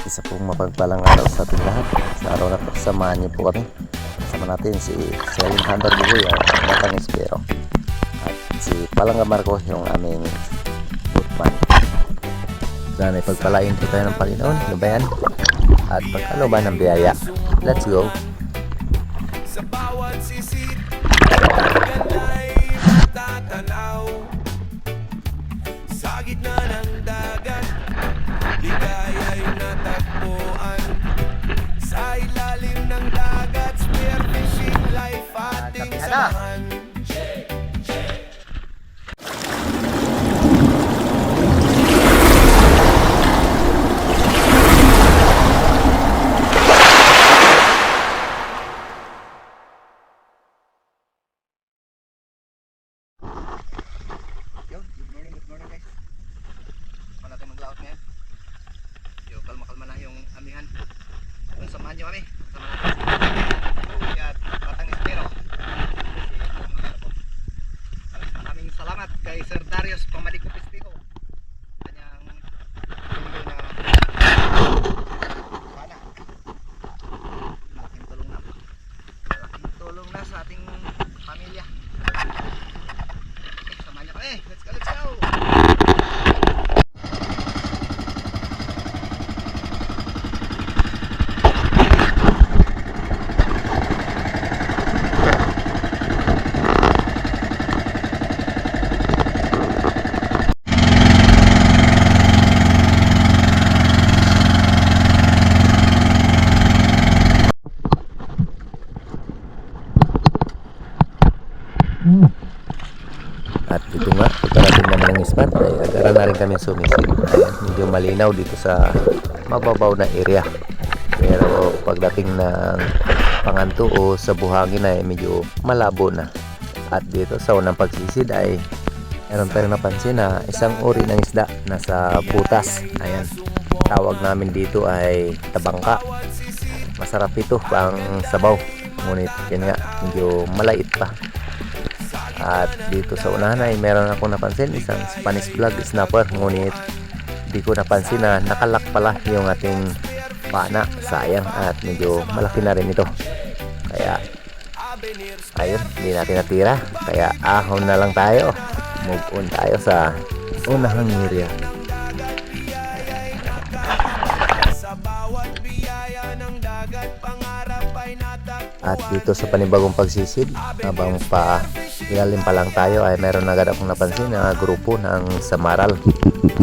Isa pong mapagpalang araw sa ating lahat. Sa araw na ito, samahan niyo po kami. Kasama natin si Selin Hunter Bugoy at Batang Espero. At si Palangga Marco, yung aming bootman. Sana ipagpalain po tayo ng Panginoon, gabayan, at pagkalooban ng biyaya. Let's go! Sa bawat sisit, ay matatanaw. Sa gitna ng dagat, ligaya'y natagpuan. Sa ilalim ng dagat, spearfishing life ating samahan. Good morning guys. Saan natin mag-laot ngayon? Yo, kalma-kalma na yung amihan. Kung samahan nyo kami, sama natin si at Batang Espero. Maraming salamat kay Sir Darius Pamaliko Pistigo. Kanyang pinili na wala. Malaking tulong na. Malaking tulong na sa ating pamilya. Samahan nyo kami. Let's go, let's go! At dito nga, pagkarating naman ng spot ay agaran na rin kami sumisid. Ayan, medyo malinaw dito sa mababaw na area. Pero pagdating ng Panganto o sa buhangin ay medyo malabo na. At dito sa unang pagsisid ay meron tayong napansin na isang uri ng isda nasa butas. Ayan, tawag namin dito ay tabangka. Masarap ito pang sabaw. Ngunit yan nga, medyo malait pa. At dito sa unahan ay meron ako napansin isang Spanish flag snapper, ngunit di ko napansin na nakalak pala yung ating pana. Sayang, at medyo malaki na rin ito. Kaya ayun, hindi natin natira. Kaya ahon na lang tayo. Move on tayo sa unahang area. At dito sa panibagong pagsisid, habang pa ilalim pa lang tayo ay meron agad akong napansin na grupo ng samaral.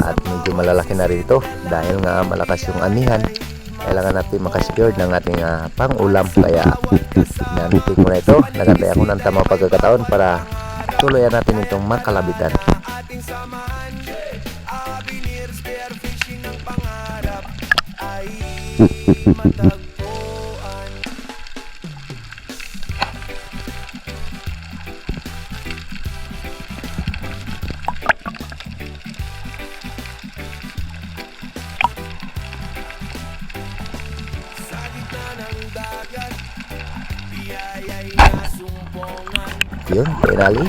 At medyo malalaki na rito dahil nga malakas yung anihan. Kailangan natin makasecure ng ating pang-ulam. Kaya nanitig ko na ito. Nagantay ako ng tamang pagkakataon para tuluyan natin itong makalabitan. Ating samahan, avenir, spearfishing ng pangarap ay matagpuan. Sa gitna ng dagat, biyaya'y nasumpungan. Yun, finally,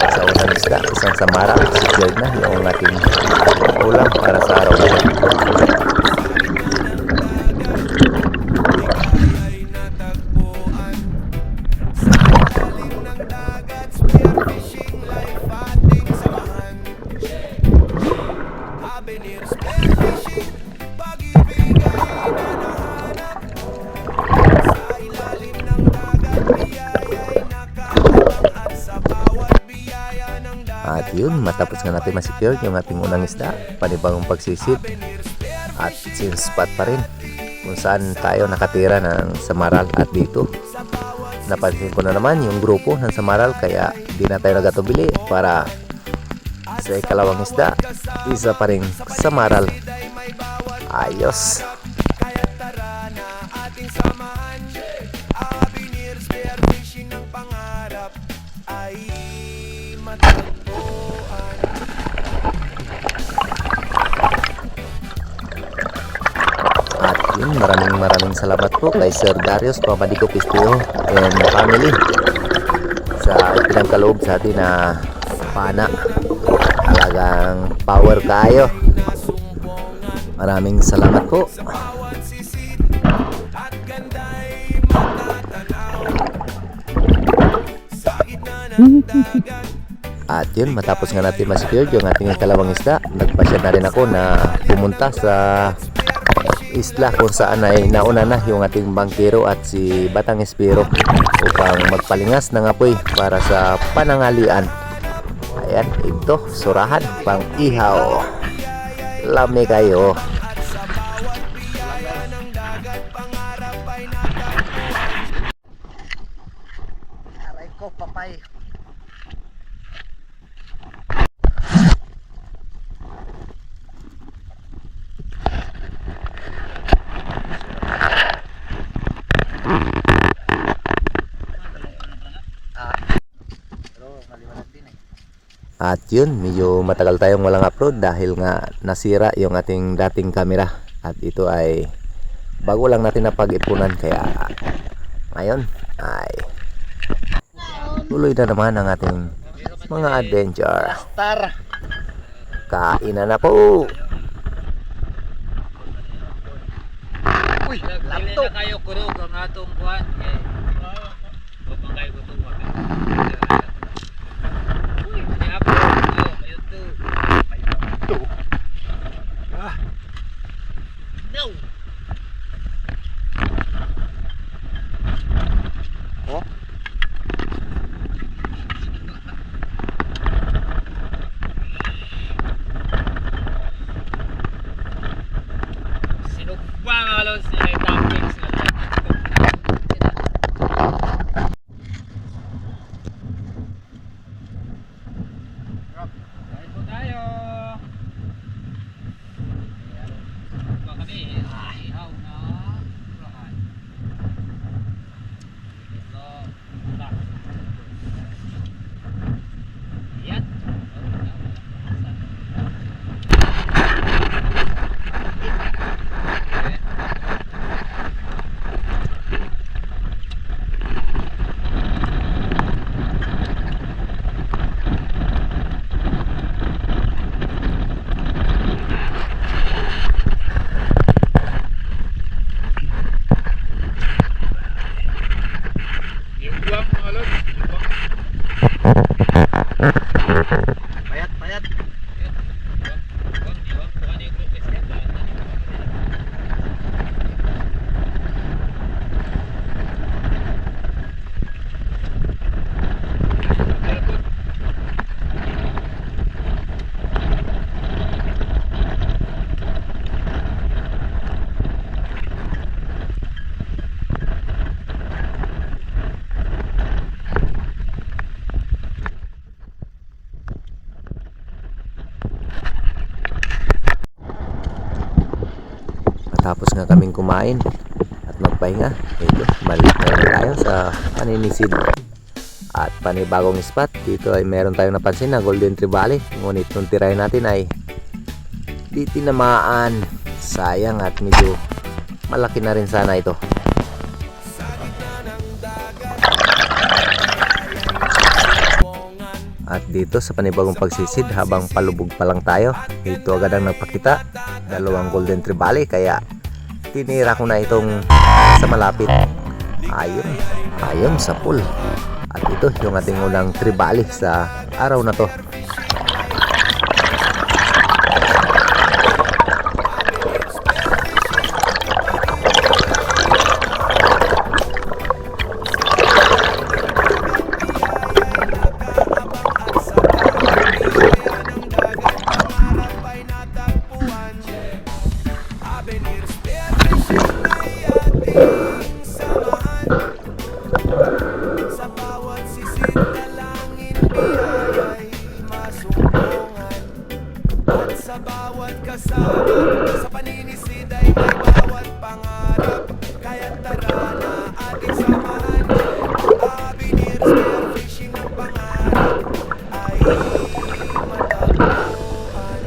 sa unang isda, isang samara, secured na yung ating ulam para sa araw na ito. Ay natagpuan. Sa ilalim ng dagat, spearfishing life ating samahan. Avenir, spearfishing, pag-ibig ay nanahanap. Sa ilalim ng dagat, biyaya'y nakaabang. At sa bawat biyaya ng At dagat, yun, matapos nga natin masecure yung ating unang isda, panibagong pagsisid at since spot pa rin kung saan tayo nakatira ng samaral. At dito napansin ko na naman yung grupo ng samaral, kaya di na tayo nagatubili para sa ikalawang isda, isa pa rin samaral. Ayos. kaya tara na ating samahan. Avenir, spearfishing ng pangarap ay matagpuan. At yun, maraming salamat po kay Sir Darius Pamaliko Pistigo and family sa pinangkaloob sa atin na pana. Talagang power kayo. Maraming salamat po. At yun, matapos nga natin ma-secure yung ating kalawang isda, nagpasya na rin ako na pumunta sa isla kung saan ay nauna na yung ating bangkero at si Batang Espiro upang magpalingas ng apoy para sa panangalian. Ayan, ito, surahan, pang ihaw. Lami kayo. Aray ko, papay. At yun, medyo matagal tayong walang upload dahil nga nasira yung ating dating camera. At ito ay bago lang natin napag-ipunan, kaya ngayon ay tuloy na naman ang ating mga adventure. Kainan na po! Uy, laptop na kayo kurog ang atong kuan. Pagmangay ko to. Uy, i-upload nyo sa YouTube. No! Oh? Sinugba mga lods nila yung topics na kain po tayo. Ba kami, ihaw na surahan. Ito, tak. Ayan. Yung buwak mga lods, yung buwak. Payat, payat. Tapos nga kaming kumain at magpahinga, ito, balik na rin tayo sa paninisid at panibagong spot. Dito ay meron tayong napansin na Golden Trevally, ngunit nung tirahin natin ay di tinamaan. Sayang, at medyo malaki na rin sana ito. At dito sa panibagong pagsisid, habang palubog pa lang tayo, dito agad ang nagpakita, dalawang Golden Trevally, kaya tinira ko na itong sa malapit. Ayun sa pool. At ito yung ating unang Trevally sa araw na to. Sa bawat sisid dalangin biyaya'y masumpungan. At sa bawat kasama sa paninisid ay may bawat pangarap. Kaya't tara na ating samahan. Avenir spearfishing ng pangarap ay matagpuan.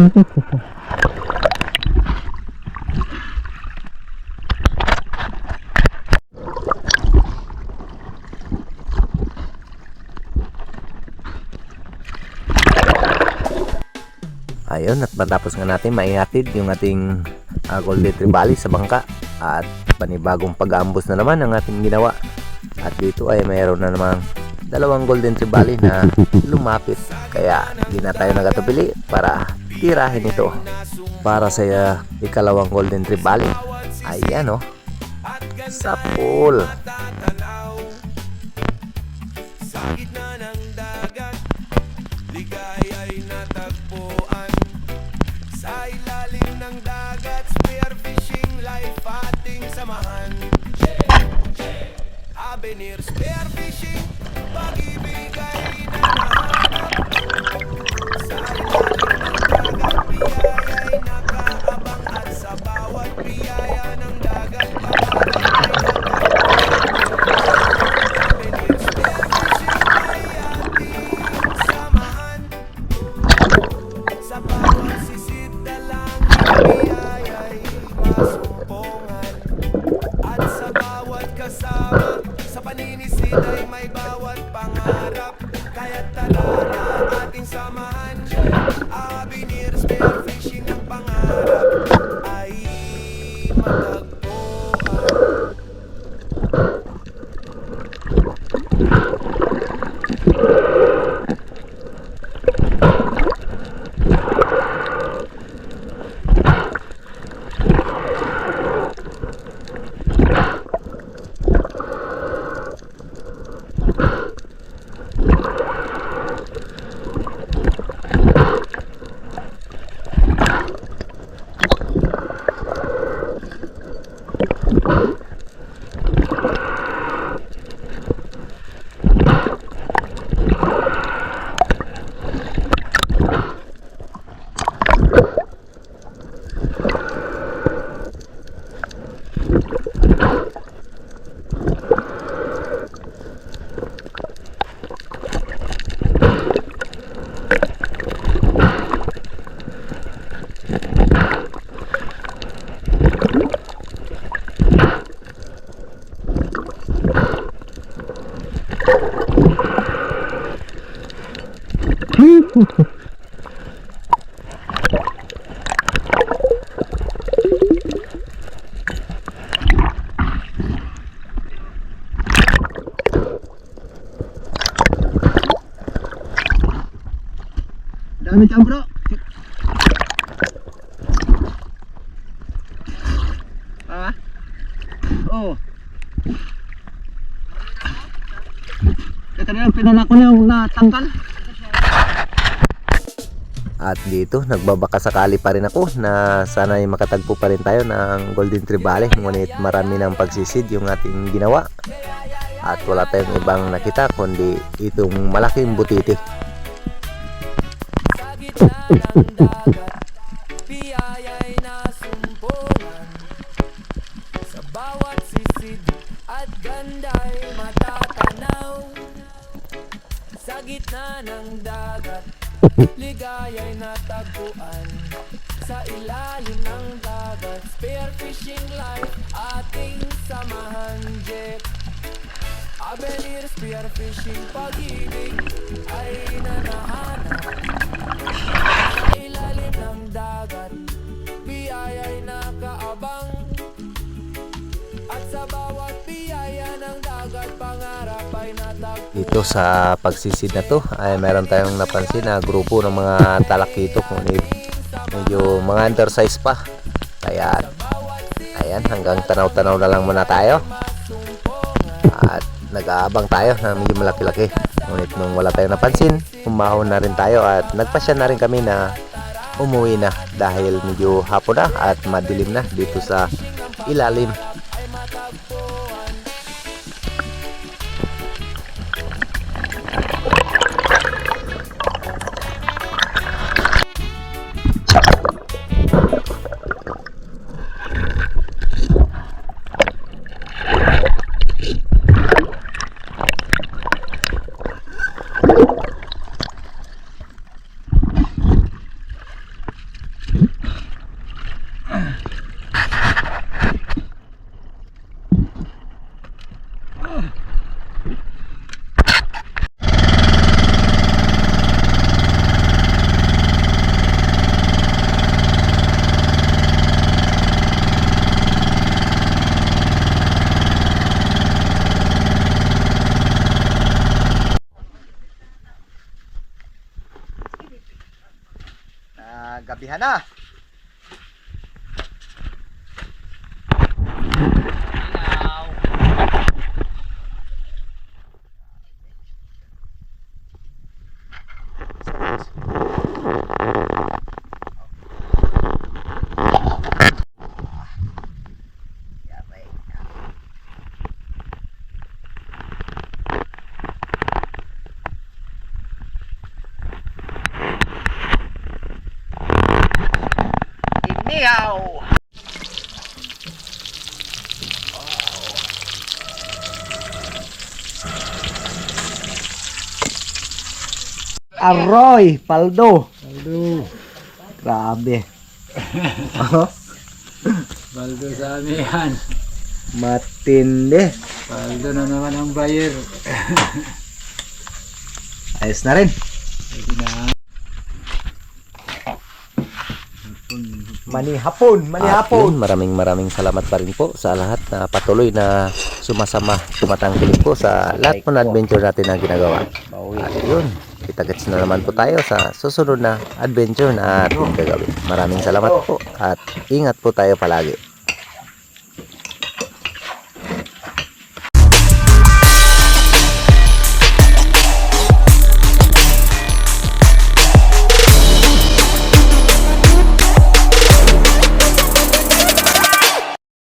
Ayun, at matapos nga natin maihatid yung ating Golden Trevally sa bangka, at panibagong pag-aambos na naman ang ating ginawa. At dito ay mayroon na namang dalawang Golden Trevally na lumapit, kaya hindi na tayo nagatubili para tirahin ito para sa ikalawang Golden Trevally. Ayan, oh, sa pool. Sa gitna ng dagat, ligaya'y natagpuan. Sa ilalim ng dagat, spearfishing life ating samahan. Avenir spearfishing, pag-ibig ay nahanap. Sa ilalim ng dagat, biyaya'y nakaabang. At sa bawat biyaya ng dagat, Avenir spearfishing ay ating samahan. Sa bawat sisid na lang, biyaya'y masumpungan. At sa bawat kasama, sa paninisid ay may bawat pangarap. Kaya't tara na ating samahan. Avenir spearfishing, ang pangarap ay matagpuan. Dami dyan, bro. Ah? Oo. Kaya kanina pinanak ko na yung natanggal. At dito, nagbabaka sakali pa rin ako na sana'y makatagpo pa rin tayo ng Golden Trevally. Ngunit marami ng pagsisid yung ating ginawa. At wala tayong ibang nakita kundi itong malaking butiti. Sa gitna ng dagat, biyaya'y nasumpungan. Sa bawat sisid at ganda'y matatanaw. Sa gitna ng dagat, ligaya'y natagpuan. Sa ilalim ng dagat, spearfishing life ating samahan. Jet Avenir spearfishing, pag-ibig ay nanahanap. Sa ilalim ng dagat, biyaya'y nakaabang. At sa bawat biyaya ng dagat, pangarap ay natagpuan. Dito sa pagsisid na to ay meron tayong napansin na grupo ng mga talakito, ngunit medyo mga undersize pa. Kaya ayan, hanggang tanaw-tanaw na lang muna tayo. At nag-aabang tayo na medyo malaki-laki. Ngunit nung wala tayong napansin, umahon na rin tayo at nagpasya na rin kami na umuwi na dahil medyo hapon na at madilim na dito sa ilalim. Sabihan na. Inihaw! Aroy, paldo. Paldo. Grabe. Baldo sa amin yan. Matindi. Baldo na naman ang buyer. Ayos na rin. Manihapon, At yun, maraming salamat pa rin po sa lahat na patuloy na sumasama, tumatangkilik po sa lahat po na adventure natin na ginagawa. At yun, kita-gets na naman po tayo sa susunod na adventure na ating gagawin. Maraming salamat po at ingat po tayo palagi.